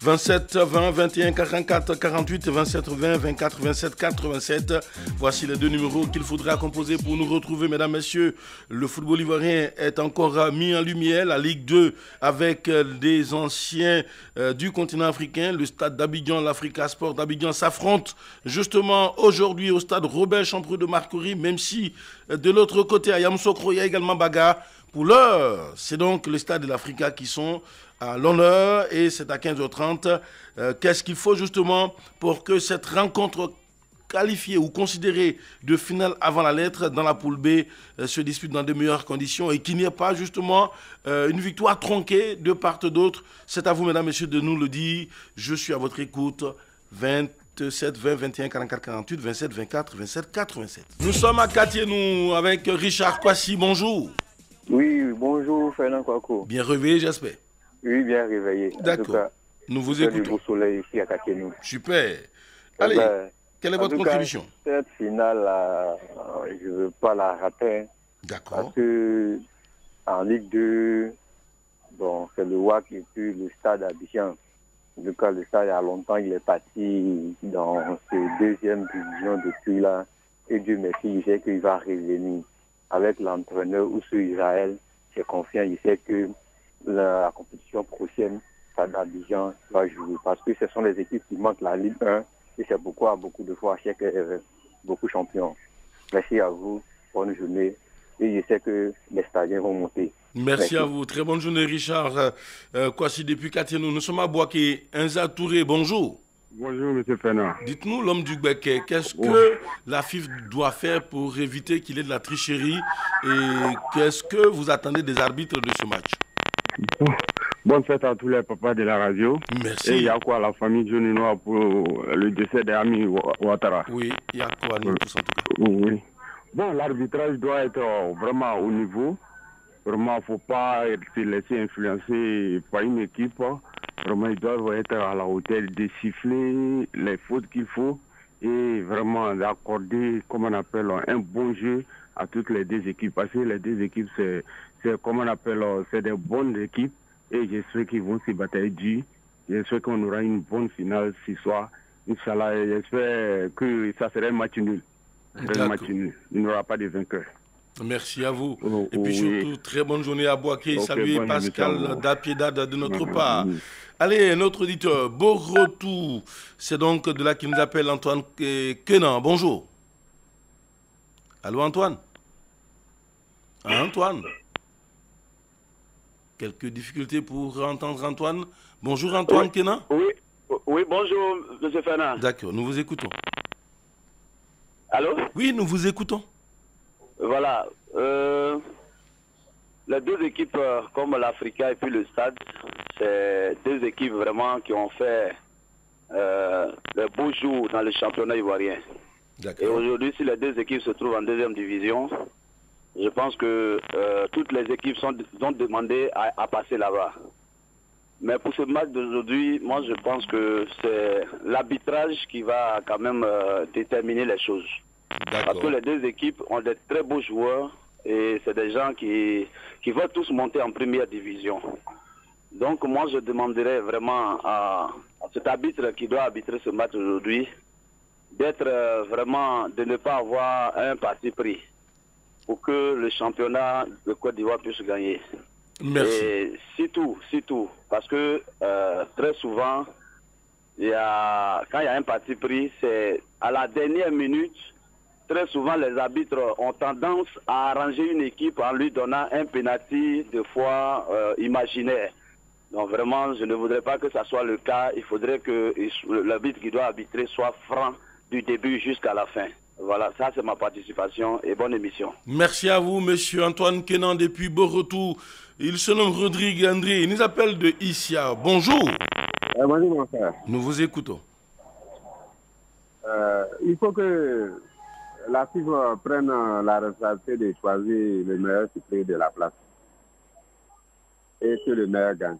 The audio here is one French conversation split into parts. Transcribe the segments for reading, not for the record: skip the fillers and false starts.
27 20 21 44 48 27 20 24 27 87. Voici les deux numéros qu'il faudra composer pour nous retrouver, mesdames, messieurs. Le football ivoirien est encore mis en lumière. La Ligue 2 avec des anciens du continent africain. Le stade d'Abidjan, l'Africa Sport d'Abidjan s'affronte justement aujourd'hui au stade Robert Champreux de Marcory, même si de l'autre côté à Yamoussoukro, il y a également bagarre. Pour l'heure, c'est donc le stade de l'Africa qui sont à l'honneur et c'est à 15h30. Qu'est-ce qu'il faut justement pour que cette rencontre qualifiée ou considérée de finale avant la lettre dans la poule B se dispute dans de meilleures conditions et qu'il n'y ait pas justement une victoire tronquée de part et d'autre? C'est à vous, mesdames, messieurs, de nous le dire. Je suis à votre écoute. 27 20 21 44 48 27 24 27 87. Nous sommes à Katiénou avec Richard Kwasi. Bonjour. Oui, bonjour Fernand Kouakou. Bien réveillé, j'espère. Oui, bien réveillé. D'accord. Nous vous écoutons. Du beau soleil ici à Katiénou. Super. Allez, quelle est votre contribution? Cette finale, je ne veux pas la rater. D'accord. Parce que en Ligue 2, bon, c'est le WAC et puis le stade Abidjan. En tout cas, le stade, il y a longtemps, il est parti dans cette deuxième division depuis là. Et Dieu merci, il sait qu'il va revenir. Avec l'entraîneur ou sur Israël, j'ai confiance, il sait que la compétition prochaine, Stade d'Abidjan va jouer. Parce que ce sont les équipes qui montent la Ligue 1 et c'est pourquoi beaucoup de fois, chaque beaucoup champions. Merci à vous, bonne journée. Et je sais que les stadiens vont monter. Merci à vous, très bonne journée Richard. Kwasi depuis Katiénou, nous sommes à Boaké. Enza Touré, bonjour. Bonjour, M. Fernand. Dites-nous, l'homme du Gbeke, qu'est-ce que la FIF doit faire pour éviter qu'il y ait de la tricherie et qu'est-ce que vous attendez des arbitres de ce match? Bonne fête à tous les papas de la radio. Merci. Et il y a quoi la famille Johnny Noir pour le décès d'Ami Ouattara? Oui, il y a quoi nous tous en tout cas? Oui. Bon, l'arbitrage doit être vraiment au niveau. Vraiment, il ne faut pas se laisser influencer par une équipe. Vraiment, ils doivent être à la hauteur de siffler les fautes qu'il faut et vraiment d'accorder, comme on appelle, un bon jeu à toutes les deux équipes. Parce que les deux équipes, c'est comme on appelle, c'est des bonnes équipes et j'espère qu'ils vont se batailler dur. J'espère qu'on aura une bonne finale ce soir. Inch'Allah, j'espère que ça sera un match nul. Un match nul. Il n'y aura pas de vainqueur. Merci à vous. Et puis surtout, très bonne journée à Boaké. Saluez Pascal Dapiedad de notre part. Allez, notre auditeur, beau retour. C'est donc de là qu'il nous appelle Antoine Kenan. Bonjour. Allô Antoine? Antoine? Quelques difficultés pour entendre Antoine. Bonjour Antoine Kenan. Oui, bonjour M. Fernand. D'accord, nous vous écoutons. Allô? Oui, nous vous écoutons. Voilà. Les deux équipes comme l'Africa et puis le Stade, c'est deux équipes vraiment qui ont fait le beau jour dans le championnat ivoirien. Et aujourd'hui, si les deux équipes se trouvent en deuxième division, je pense que toutes les équipes ont demandé à passer là-bas. Mais pour ce match d'aujourd'hui, moi je pense que c'est l'arbitrage qui va quand même déterminer les choses. Parce que les deux équipes ont des très beaux joueurs et c'est des gens qui veulent tous monter en première division. Donc moi je demanderais vraiment à cet arbitre qui doit arbitrer ce match aujourd'hui d'être vraiment, de ne pas avoir un parti pris pour que le championnat de Côte d'Ivoire puisse gagner. Merci. Et c'est tout. Parce que très souvent, quand il y a un parti pris, c'est à la dernière minute. Très souvent, les arbitres ont tendance à arranger une équipe en lui donnant un penalty de fois imaginaire. Donc vraiment, je ne voudrais pas que ça soit le cas. Il faudrait que l'arbitre qui doit arbitrer soit franc du début jusqu'à la fin. Voilà, ça c'est ma participation et bonne émission. Merci à vous, monsieur Antoine Kenan, depuis Beau Retour. Il se nomme Rodrigue André. Il nous appelle de Issia. Bonjour. Bonjour, mon frère. Nous vous écoutons. Il faut que la FIFA prenne la responsabilité de choisir le meilleur suppléant de la place et que le meilleur gagne.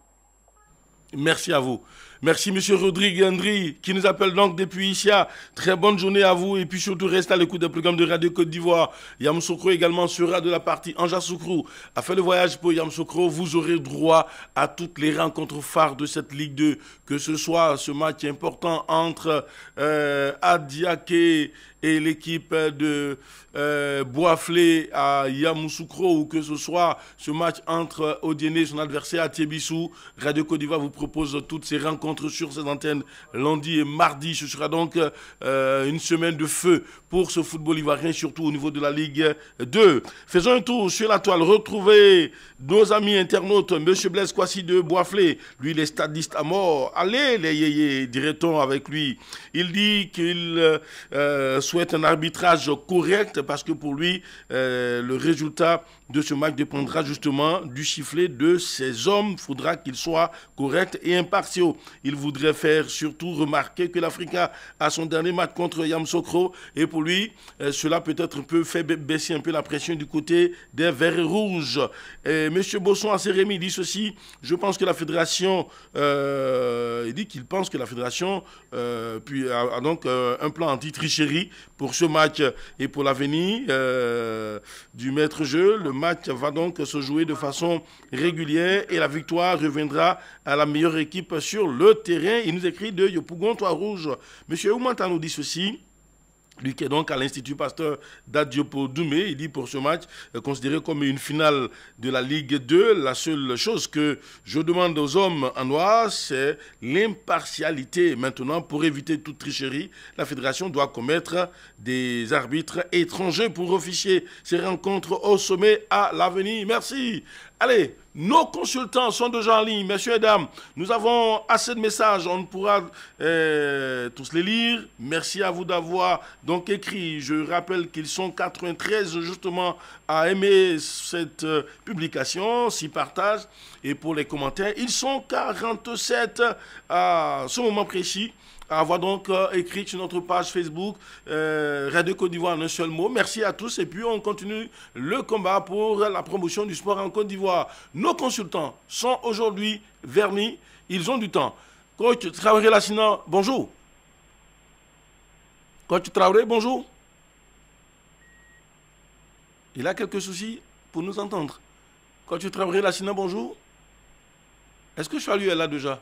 Merci à vous. Merci, M. Rodrigue Andri, qui nous appelle donc depuis Isia. Très bonne journée à vous et puis surtout restez à l'écoute des programmes de Radio Côte d'Ivoire. Yamoussoukro également sera de la partie Anja Soukrou. A fait le voyage pour Yamoussoukro, vous aurez droit à toutes les rencontres phares de cette Ligue 2. Que ce soit ce match important entre Adiaké et l'équipe de Boaflé à Yamoussoukro ou que ce soit ce match entre Odiéné et son adversaire à Tiébissou. Radio Côte d'Ivoire vous propose toutes ces rencontres sur ces antennes lundi et mardi. Ce sera donc une semaine de feu pour ce football ivoirien, surtout au niveau de la Ligue 2. Faisons un tour sur la toile. Retrouvez nos amis internautes. Monsieur Blaise Kwasi de Boaflé, lui il est stadiste à mort. Allez les yéyés, dirait-on avec lui. Il dit qu'il souhaite un arbitrage correct parce que pour lui, le résultat de ce match dépendra justement du sifflet de ses hommes. Il faudra qu'il soit correct et impartiaux. Il voudrait faire surtout remarquer que l'Africa a son dernier match contre Yamoussoukro et pour lui, cela peut-être peut faire baisser un peu la pression du côté des Verts Rouges. Monsieur Bosson à Sérémy dit ceci, je pense que la fédération, il dit qu'il pense que la fédération a donc un plan anti-tricherie pour ce match et pour l'avenir du maître-jeu. Le match va donc se jouer de façon régulière et la victoire reviendra à la meilleure équipe sur le terrain. Il nous écrit de Yopougon, Toit Rouge. Monsieur Oumanta nous dit ceci. Lui qui est donc à l'Institut Pasteur d'Adiopo Doumé, il dit pour ce match, considéré comme une finale de la Ligue 2, la seule chose que je demande aux hommes en noir, c'est l'impartialité. Maintenant, pour éviter toute tricherie, la fédération doit commettre des arbitres étrangers pour officier ces rencontres au sommet à l'avenir. Merci. Allez, nos consultants sont déjà en ligne, messieurs et dames. Nous avons assez de messages, on ne pourra tous les lire. Merci à vous d'avoir donc écrit. Je rappelle qu'ils sont 93 justement à aimer cette publication, s'y partagent. Et pour les commentaires, ils sont 47 à ce moment précis. À avoir donc écrit sur notre page Facebook Radio Côte d'Ivoire en un seul mot. Merci à tous et puis on continue le combat pour la promotion du sport en Côte d'Ivoire. Nos consultants sont aujourd'hui vernis, ils ont du temps. Coach Traoré Lassina, bonjour. Coach Traoré, bonjour. Il a quelques soucis pour nous entendre. Coach Traoré Lassina, bonjour. Est-ce que Chalut est là déjà?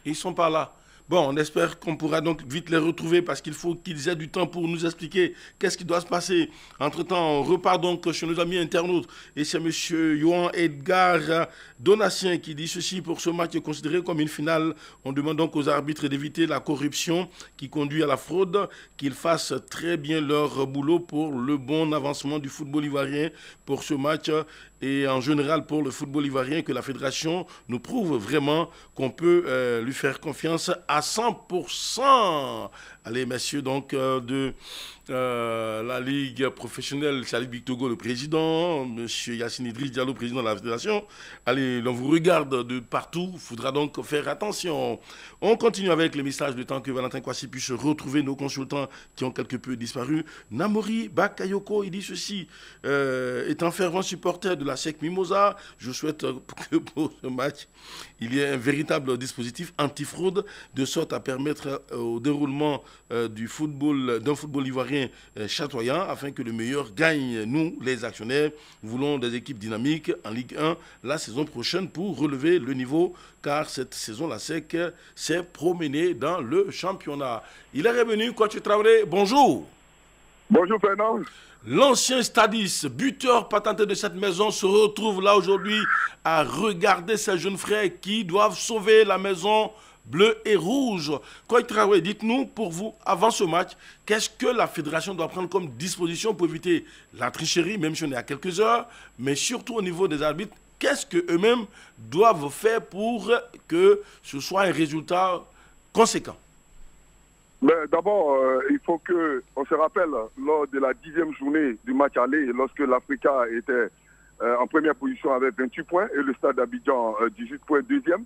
Ils sont pas là. Bon, on espère qu'on pourra donc vite les retrouver parce qu'il faut qu'ils aient du temps pour nous expliquer qu'est-ce qui doit se passer. Entre-temps, on repart donc chez nos amis internautes. Et c'est M. Johan Edgar Donatien qui dit ceci pour ce match considéré comme une finale. On demande donc aux arbitres d'éviter la corruption qui conduit à la fraude, qu'ils fassent très bien leur boulot pour le bon avancement du football ivoirien pour ce match et en général pour le football ivoirien, que la fédération nous prouve vraiment qu'on peut lui faire confiance à 100%. Allez, messieurs, donc, de la Ligue professionnelle, Salif Bictogo, le président, monsieur Yassine Idriss Diallo, président de la fédération. Allez, on vous regarde de partout, il faudra donc faire attention. On continue avec les messages de temps que Valentin Kwasi puisse retrouver nos consultants qui ont quelque peu disparu. Namori Bakayoko, il dit ceci, étant fervent supporter de la SEC Mimosa, je souhaite que pour ce match, il y ait un véritable dispositif antifraude de sorte à permettre au déroulement d'un football ivoirien chatoyant afin que le meilleur gagne. Nous, les actionnaires, voulons des équipes dynamiques en Ligue 1 la saison prochaine pour relever le niveau car cette saison, la SEC s'est promenée dans le championnat. Il est revenu, coach Traoré, bonjour. Bonjour Fernand. L'ancien stadiste, buteur patenté de cette maison, se retrouve là aujourd'hui à regarder ses jeunes frères qui doivent sauver la maison bleu et rouge. Coach Traoré, dites-nous pour vous, avant ce match, qu'est-ce que la fédération doit prendre comme disposition pour éviter la tricherie, même si on est à quelques heures, mais surtout au niveau des arbitres, qu'est-ce qu'eux-mêmes doivent faire pour que ce soit un résultat conséquent? D'abord, il faut qu'on se rappelle, lors de la 10e journée du match aller, lorsque l'Africa était en première position avec 28 points et le Stade d'Abidjan 18 points deuxième,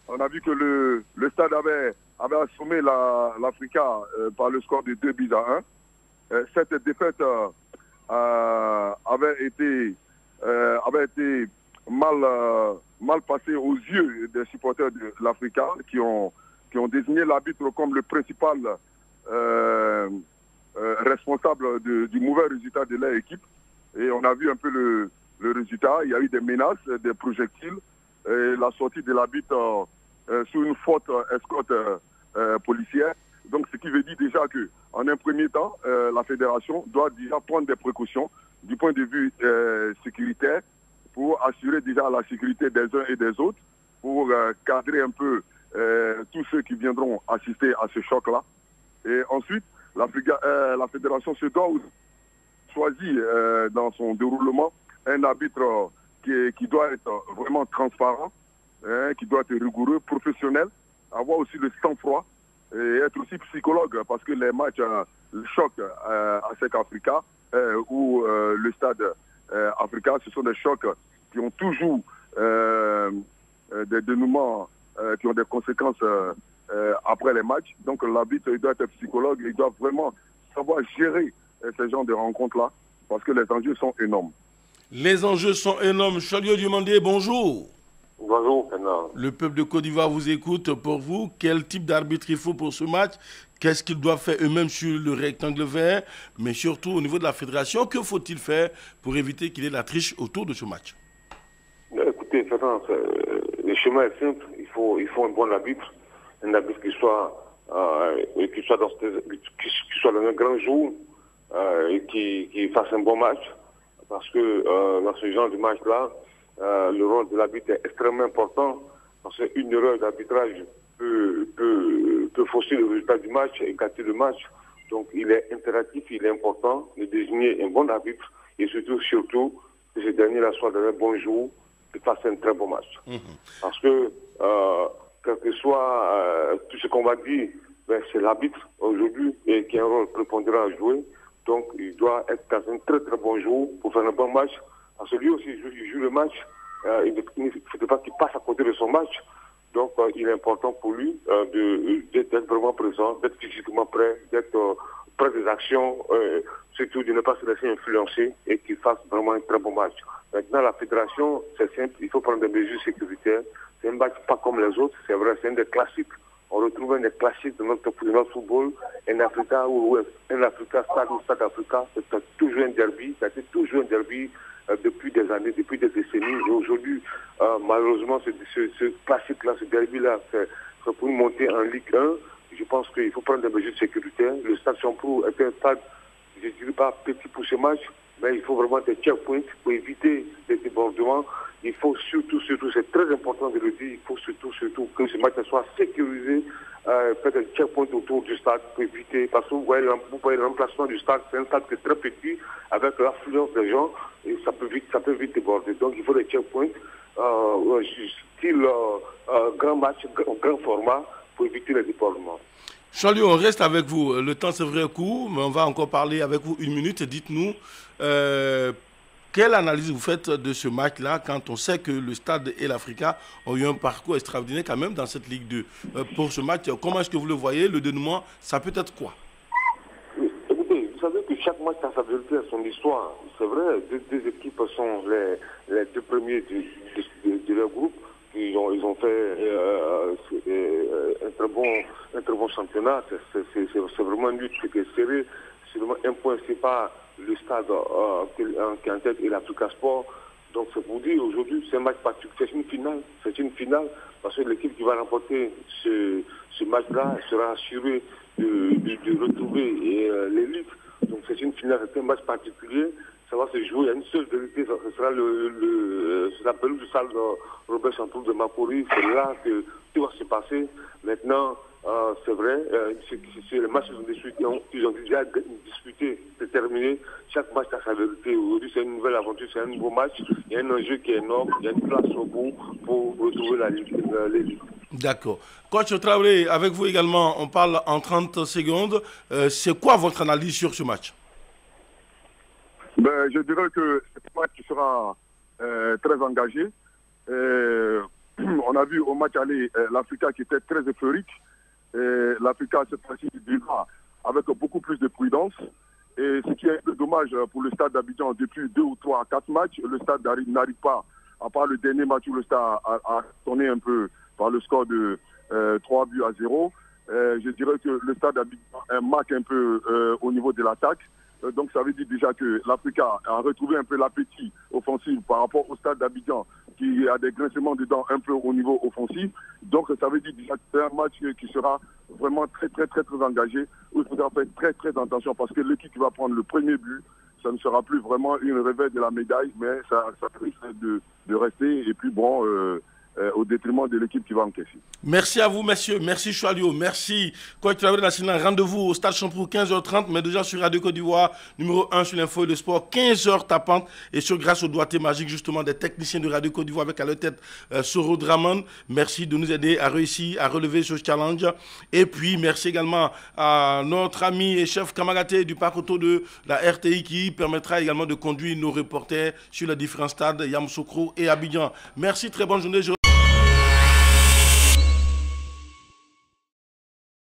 on a vu que le Stade avait assommé l'Africa par le score de 2-1. Cette défaite avait été mal passé aux yeux des supporters de l'Africa qui ont désigné l'arbitre comme le principal responsable du mauvais résultat de leur équipe. Et on a vu un peu le résultat. Il y a eu des menaces, des projectiles, et la sortie de l'arbitre sous une forte escorte policière. Donc ce qui veut dire déjà qu'en un premier temps, la fédération doit déjà prendre des précautions du point de vue sécuritaire pour assurer déjà la sécurité des uns et des autres, pour cadrer un peu tous ceux qui viendront assister à ce choc-là. Et ensuite, la fédération se doit choisir dans son déroulement un arbitre qui doit être vraiment transparent, qui doit être rigoureux, professionnel, avoir aussi le sang-froid et être aussi psychologue, parce que les matchs, le choc à SEC Africa ou le stade Africa, ce sont des chocs qui ont toujours des dénouements, qui ont des conséquences après les matchs. Donc l'arbitre, il doit être psychologue, il doit vraiment savoir gérer ces genres de rencontres-là, parce que les enjeux sont énormes. Les enjeux sont énormes. Cholio Diomandé, bonjour. Bonjour, Fernand. Le peuple de Côte d'Ivoire vous écoute. Pour vous, quel type d'arbitre il faut pour ce match? Qu'est-ce qu'ils doivent faire eux-mêmes sur le rectangle vert? Mais surtout, au niveau de la fédération, que faut-il faire pour éviter qu'il y ait de la triche autour de ce match? Écoutez, Fernand, le chemin est simple. Il faut un bon arbitre. Un arbitre qui soit dans un grand jour et qui fasse un bon match. Parce que dans ce genre de match-là, le rôle de l'arbitre est extrêmement important, parce qu'une erreur d'arbitrage peut fausser le résultat du match et gâter le match. Donc il est impératif, il est important de désigner un bon arbitre et surtout que ce dernier-là soit dans un bon jour et fasse un très bon match. Parce que quel que soit tout ce qu'on va dire, c'est l'arbitre aujourd'hui et qui a un rôle prépondérant à jouer. Donc il doit être dans un très très bon jour pour faire un bon match. Parce que lui aussi, il joue le match. Il ne faut pas qu'il passe à côté de son match. Donc, il est important pour lui d'être vraiment présent, d'être physiquement prêt, d'être près des actions, surtout de ne pas se laisser influencer et qu'il fasse vraiment un très bon match. Maintenant, la fédération, c'est simple, il faut prendre des mesures sécuritaires. C'est un match pas comme les autres, c'est vrai, c'est un des classiques. On retrouve un des classiques de notre football. Un Africa Stade Africa, c'est toujours un derby, ça a été toujours un derby depuis des années, depuis des décennies. Et aujourd'hui, malheureusement, ce classique-là, ce derby-là, c'est pour une montée en Ligue 1. Je pense qu'il faut prendre des mesures sécuritaires. Le stade Champrou est un stade, je ne dirais pas petit pour ce match, mais il faut vraiment des checkpoints pour éviter les débordements. Il faut surtout, c'est très important de le dire, il faut surtout que ce match soit sécurisé, faire des checkpoints autour du stade pour éviter, parce que vous voyez l'emplacement du stade, c'est un stade qui est très petit, avec l'affluence des gens, et ça peut vite déborder. Donc il faut des checkpoints, style grand match, grand format, pour éviter les débordements. Cholio, on reste avec vous. Le temps c'est vrai court, mais on va encore parler avec vous une minute. Dites-nous, quelle analyse vous faites de ce match-là quand on sait que le Stade et l'Africa ont eu un parcours extraordinaire quand même dans cette Ligue 2 pour ce match? Comment est-ce que vous le voyez? Le dénouement, ça peut être quoi? Écoutez, vous savez que chaque match a sa vérité, a son histoire. C'est vrai, deux équipes sont les deux premiers de leur groupe. Ils ont fait un très bon championnat. C'est vraiment une lutte qui est serrée. C'est vraiment un point, c'est pas le stade qui est en tête et l'Africa Sport. Donc c'est pour dire aujourd'hui, c'est un match particulier, c'est une finale, parce que l'équipe qui va remporter ce match-là sera assurée de retrouver l'élite. Donc c'est une finale, c'est un match particulier. Ça va se jouer, il y a une seule vérité, ce sera la pelouse du stade Robert Champrou de Makori. C'est là que tout va se passer. Maintenant, c'est vrai, c'est les matchs qu'ils ont déjà disputé, c'est terminé. Chaque match a sa vérité. Aujourd'hui, c'est une nouvelle aventure, c'est un nouveau match. Il y a un enjeu qui est énorme, il y a une place au bout pour retrouver l'élite. D'accord. Coach Traoré, avec vous également, on parle en 30 secondes. C'est quoi votre analyse sur ce match? Je dirais que ce match sera très engagé. On a vu au match aller l'Africa qui était très euphorique. L'Africa cette fois-ci vivra avec beaucoup plus de prudence. Et ce qui est un peu dommage pour le stade d'Abidjan, depuis 2 ou 3 à 4 matchs, le stade n'arrive pas à part le dernier match où le Stade a tourné un peu par le score de 3-0, je dirais que le Stade marque un peu au niveau de l'attaque. Donc ça veut dire déjà que l'Africa a retrouvé un peu l'appétit offensif par rapport au Stade d'Abidjan qui a des grincements dedans un peu au niveau offensif. Donc ça veut dire déjà que c'est un match qui sera vraiment très engagé, où il faudra faire très attention parce que l'équipe qui va prendre le premier but, ça ne sera plus vraiment une revers de la médaille, mais ça risque de rester et puis bon, au détriment de l'équipe qui va encaisser. Merci à vous, messieurs. Merci, Choualio. Merci, Coach Traoré National. Rendez-vous au Stade Champour, 15h30, mais déjà sur Radio Côte d'Ivoire, numéro 1 sur l'info et le sport, 15h tapante. Et sur grâce au doigté magique, justement, des techniciens de Radio Côte d'Ivoire avec à leur tête Soro Draman. Merci de nous aider à réussir à relever ce challenge. Et puis, merci également à notre ami et chef Kamagaté du parc auto de la RTI qui permettra également de conduire nos reporters sur les différents stades, Yamoussoukro et Abidjan. Merci, très bonne journée.